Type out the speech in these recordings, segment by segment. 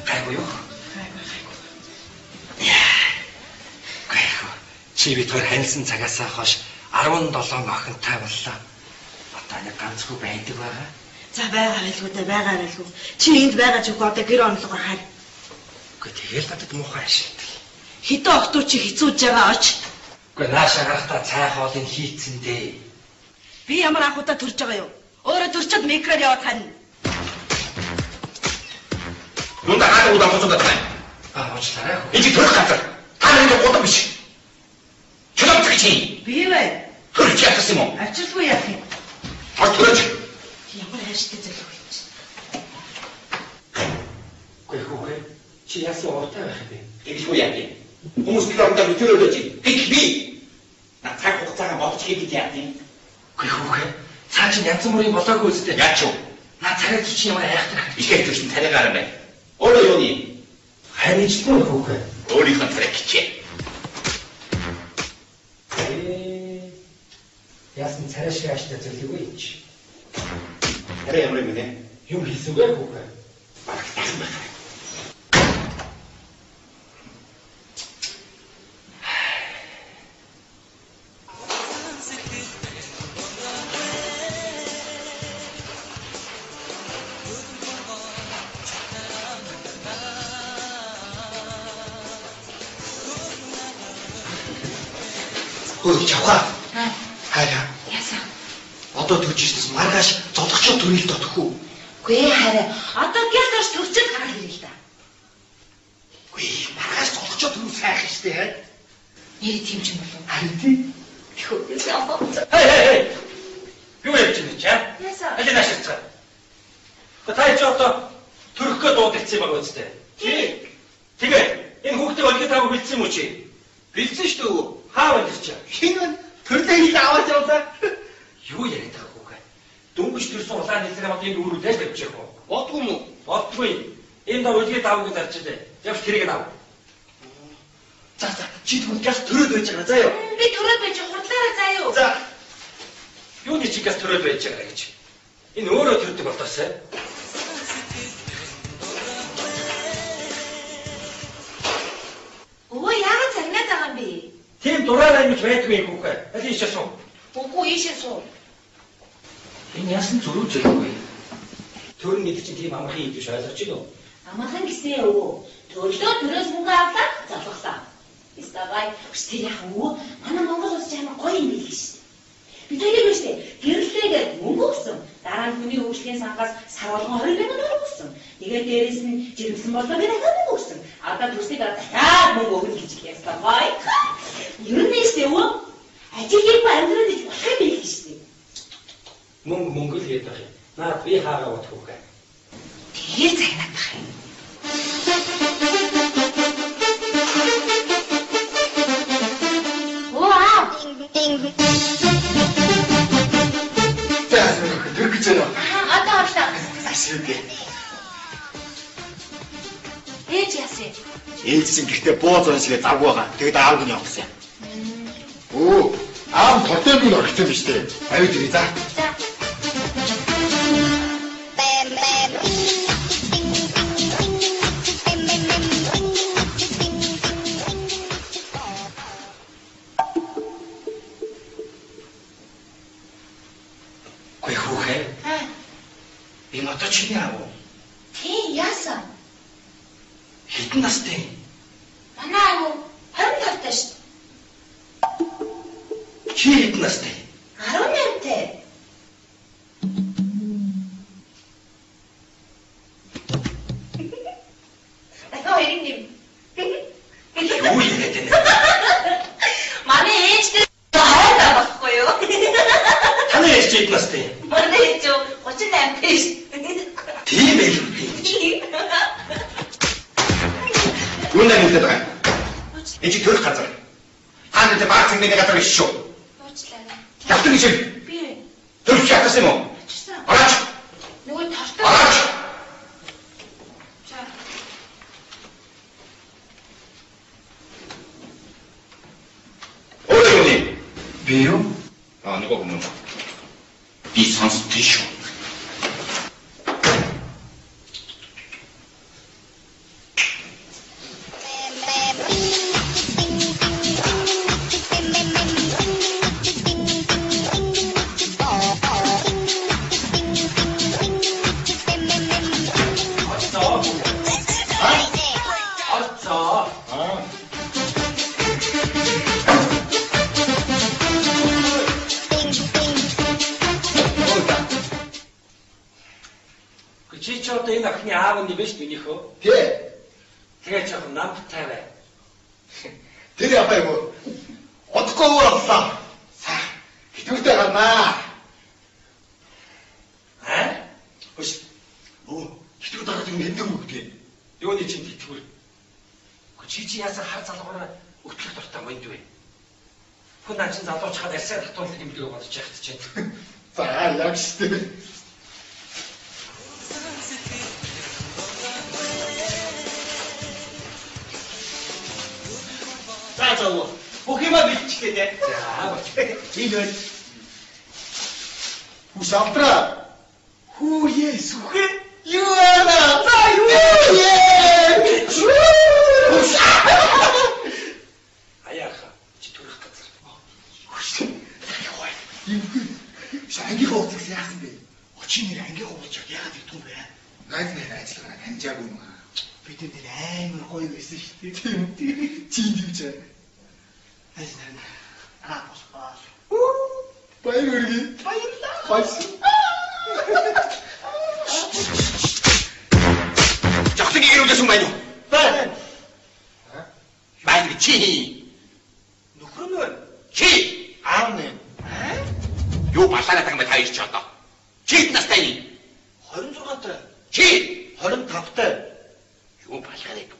Гайгүй. Гайгүй. Чи бидгээр харилцсан цагаас хойш 17 охинтой боллоо. Одоо нэг ганцгүй байдаг байгаа. За байгаа байлгүй да байгаа байлгүй. Чи энд байгаа ч үгүй одоо гэр онлогоор хаа. Гэхдээ тэгэл надад муухай ашигладаг. Хэдэн охтуу чи хэцүүж байгаа оч. Гэхдээ нааша гарахтаа цай хоолыг хийцэн дээ. Би ямар анхудаа төрж байгаа юу? Өөрөө төрчөд микроор яваад хань. Юунда хаад удаа хоцоод байна. Уучлаарай. Энд төрөх газар. Та нэг гудам биш. Чөлөөт чи. Би вэ? Төрч ятсан юм уу? Ачаалгүй яах юм? Төрч. Ямар хайртай зүйл вэ? Гүйхүүгээ. Чи яасан уртай байх юм бэ? Тэгшгүй яах юм? Хүмүүс бирэндээ мөрөөлөж гэх би. На цаг хугацаагаа бодож хийгээд яах юм? Гүйхүүгээ. Цаа чи янз бүрийн болоогүй үстэй. Яач юу? На цагаа чи ямар айхдаг. Ихээр төрсөн тариагаар байна. Өөрөө юуны? Харинчлгүй хүүгээ. Өөрийнхөө тариг хичээ. Яасан царай шиг аштай зөвлөгөө ич. Хараа ямар юм бэ? Юм хийсүгээ хүүгээ. Бараг тахсан байна. Ой, чавха. Хараа. Яасан? Одоо төржижсэн маргааш зодгочоо төрөл дотхоо. Гүй хараа. Одоо гялгаш төрчл гараад ирээ л да. Гүй маргааш зодгочоо төрөл сайх штэ. Нэр тийм ч юм болов. Харин тий. Тхөө яасан. Хей. Юу ярьж байна чи? Яасан? Алин ашигцгаа. Та ч одоо төрөхөө дуудагдсан юм байгаа үстэй. Тий. Тэгээ энэ хүүхдээ олгид таагүй бэлдсэн юм уу чи? Бэлдсэн шүү дээ. Хаа байна чи? Хин төрлөө хил аваад явлаа. Юу яриад байгаа хүүгээ? Дөнгөж төрсөн улаан нэлрээ одоо энэ үүрүүдээс тавьчих уу? Бодгүй юм уу? Бодгүй. Энэ дор олгид таагүй гэж арчилээ. Явж тэрийг ав. За чи түн газ төрөөд байж байгаа заа юу? Би төрөөд байж хурдлаараа заа юу? За. Юуны чи газ төрөөд байж байгаа гэж. Энэ өөрөө төрдөг болоосай. Өө яагаад цагнаад байгаа юм бэ? Тийм дураараа ингэж байдгүй хүүгээ. Алин ийшээ суу. Үгүй ийшээ суу. Энэ яасан зөрүүж байгаагүй. Төрн нэг чинь тийм амархан юм биш ойлгож байна уу? Амархан гэсэн өвөө. Төрлөө төрөөс мөнгө авлаа, залгасан. Истагай, өстөр яах вэ? Манай Монгол улс ямар гоё юм бэ гэж. Бид тэрийг биш үү? Гэрлээгээд мөнгө өгсөн. Дараа нь хүний хөгжлийн сангаас сар болгон 20,000 төгрөг өгсөн. Тэгээд дээрэс нь жирэмсэн болоо би дахиад мөнгө өгсөн. Одоо төснийг дахиад мөнгө өгнө гэж ярьсан бай. Юу нэс дэвөө? Ажиглыг амьдрал гэж болох юм биш үү? Мөнгө л ядах юм. Наад би хаагаа бодох үгүй. Тэгээд цагнаад бах юм. Тэр гэж байна. Одоо орлоо. Ашиггүй. Ээж яасан? Ээлжсэн гэхдээ бууз оншигээ завг байгаа. Тэгээд аав нь явсан. Оо, аав хотод нь орхисон биз дээ. Аюу дий за. За. Би одоо чиний аав уу? Тий, яасан? Хэдэн настай? Манай аав 25 таш. Чи хэдэн настай? 18 тэй. Ахаа ирин. Юу яриад байна? Манай ээжтэй хайртай байхгүй юу? Таны ээж хэдэн настай? Манай ээж 38 тэй. Тийм ээ. Юу нэмээд байгаа? Энд чи төрөх газар. Та нэг баг цанганы газар биш шүү. Уучлаарай. Явтан гэж. Би төрөх чадсан юм уу? Орооч. нөгөө тортой. Орооч. За. Өөрөө юу? Би юу? Нөгөө хүмүүс. Би сонсдгийг шүү. Чи ч одоо энэ охины аав нь биш минийхөө. Тий. Тэгээ жоохон намтай бай. Тэр япаа юу? Одохгүй боллоо. Хитвэртэй гарнаа. Хөш. Хитвэр дараад юм хэдэн үгтэй. Юуны чинь хитвэр. Чи яасан хар залгаараа өтлөх дуртай монд вэ? Хүн ачин залуучхад арьсаа татуулах юм дөө бодож яхад чинь. За яг шүү. За бүх юм бэлтчихлээ дээ. За болчихлоо. Хүс авдраа. Хүүе сүхэ. Юу аа? За юу? Аяаха чи төрөх газар. Анги хооцсон яасан бэ? Очийн нэр анги хооцож яагаад идэв бэ? Найз нэр ажиллагаа таньжаагүй юм аа. Бид нэр амар гоё байсан шүү дээ. Тийм. Чи тэгж байна. Найз нэр босгоо. Баяр хүргэе. Баярлалаа. Баярлалаа. Жохтыг ирүүлсэн байна уу? Байна. Байна чи. Нөхөр нь байна. Чи Аав нэ. юу балаараа тагмаа та ирч одоо. Чи настай нь. 26 таа. Чи 25 таа. юу балаараа.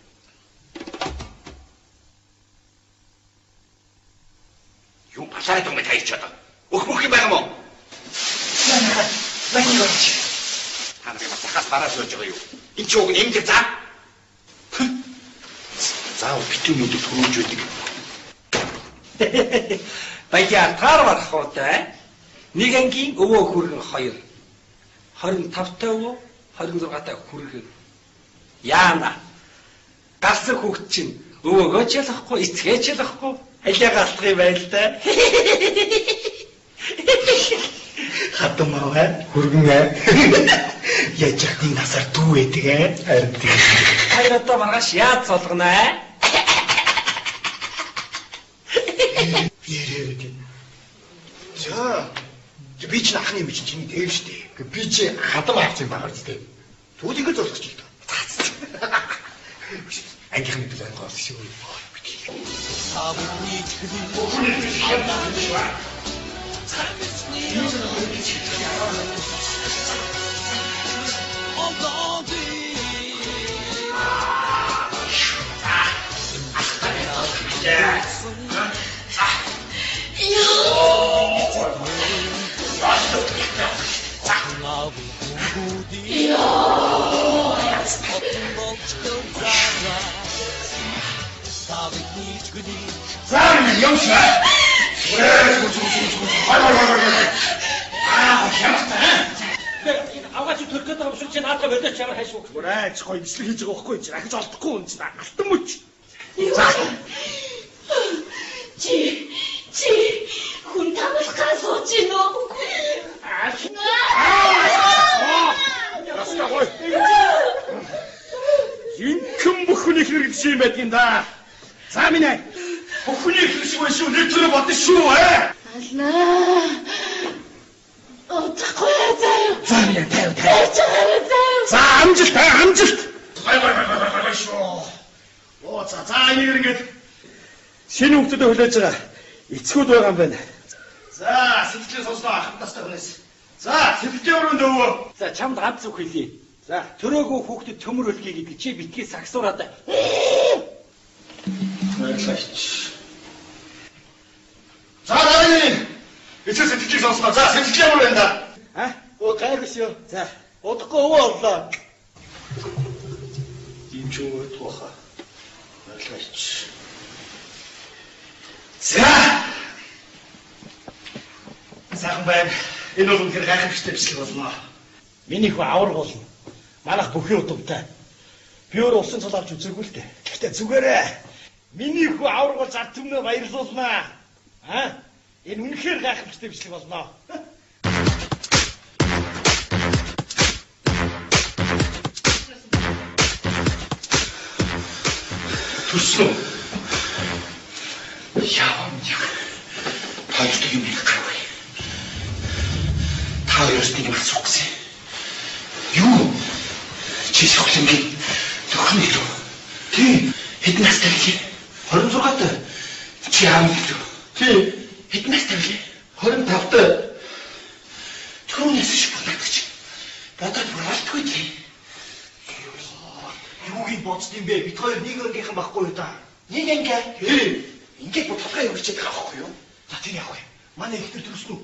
Юу балаараа тагмаа та ирч одоо. Өх юм байгаа мó? Байна юу чи? Та нарыг басахаас бараа сууж байгаа юу? Энд чи уг нь эмгэр заа. Заав битүүнүүд төрүүлж байдаг. Баяа таар барах удаа. Нэг ангийн өвөө хүргэн 2. 25 таа өвөө, 26 таа хүргэн. Яана. Галсан хүүхд чинь өвөөгөө ч ялахгүй, эцгээ ч ялахгүй. Алиа галтах юм байл та. Хатан маа хүргэн. Яаж яхтын насаар дүү байдаг харин тийм. Хайр одоо маргааш яаж солгоно Ярээ. За. Би ч ахны юм чинь дээв штэ. Би чи хадам авч юм байгаа зү. Тэгвэл ингэ зурчих чи. Ангийнхны билээ гоос шүү. Заавал явшаа. аваач төрөхөд байгаа юм шиг чи наадаа бодож чамаар хайшгүй. Гурайч гоё бичлэг хийж байгаа байхгүй чи ахиж олдохгүй юм чи алтан мөч. Чи хүн тамалхаа сууж гин үү? Инкэм бүхний хэрэглэж юм байдгийн да. За минь бүхний хэрэглэж байх шүү. Нэг төрө бодно шүү. Аллаа. Отохгүй заяа. За минь тайв. За амжилт. Гой шүү. Оо за энийг ингээд шинэ хүмүүстэй хүлээж байгаа. Эцгүүд байгаа юм байна. За сэтгэлээ сонсноо ахын тастай хүнээс. За сэтгэлийн өрөөнд өвөө. За чамд ганц үг хэлье. За төрөөгөө хүүхдэд төмөр өлгий гэдэг чи битгий сагсуураад. Баярлалаач. За дараагийн эцэг сэтгэлийг сонсноо. За сэтгэлийн өрөөнд да. Оо гайр биш юу. За удахгүй өвөө орлоо. Ийм ч өвөө туха. Баярлалаач. За. Сайхан байна. Энэ бол үнэхээр гайхамшигтай бичлэг болно. Миний хүү авраг болно. Манайх бүхий удамтай. Би өөр усан цол авч үзээгүй л дээ. Гэхдээ зүгээрээ. Миний хүү авраг болж ард түмнээ баярлуулнаа. Энэ үнэхээр гайхамшигтай бичлэг болно. Төрсөн. Яавам яг. Хоёрт юм их гаргая. Та хоёроос нэг юм асуух гэсэн. Юу? Чи сохлонгийн нөхөр нь юу? Тий. Хэдэн настай вэ? 26-тай. Чи аав нь юу? Тий. Хэдэн настай вэ? 25-тай. Түүнээс шиг бодогч. Бодоод болтгүй тий. Юугийн боцд юм бэ? Бид хоёр нэг ангийнхан байхгүй юу та? Нэг ингээ. Тий. Ингээд бодлогоо өгчээд байгаа байхгүй юу? За тэр яах вэ? Манай ихтер төрсөн үү?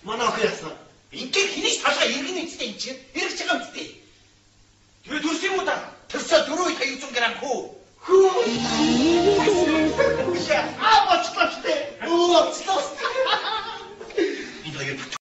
Манай охин яасан. Ингээд хинийч талгаа иргэн үстэй юм чинь. Иргэж байгаа үстэй. Тэгээ төрсөн юм уу та? Төрсө 4-500 грамм хөө. Хөө. Аа боцлоо штэ. Оо боцлоо.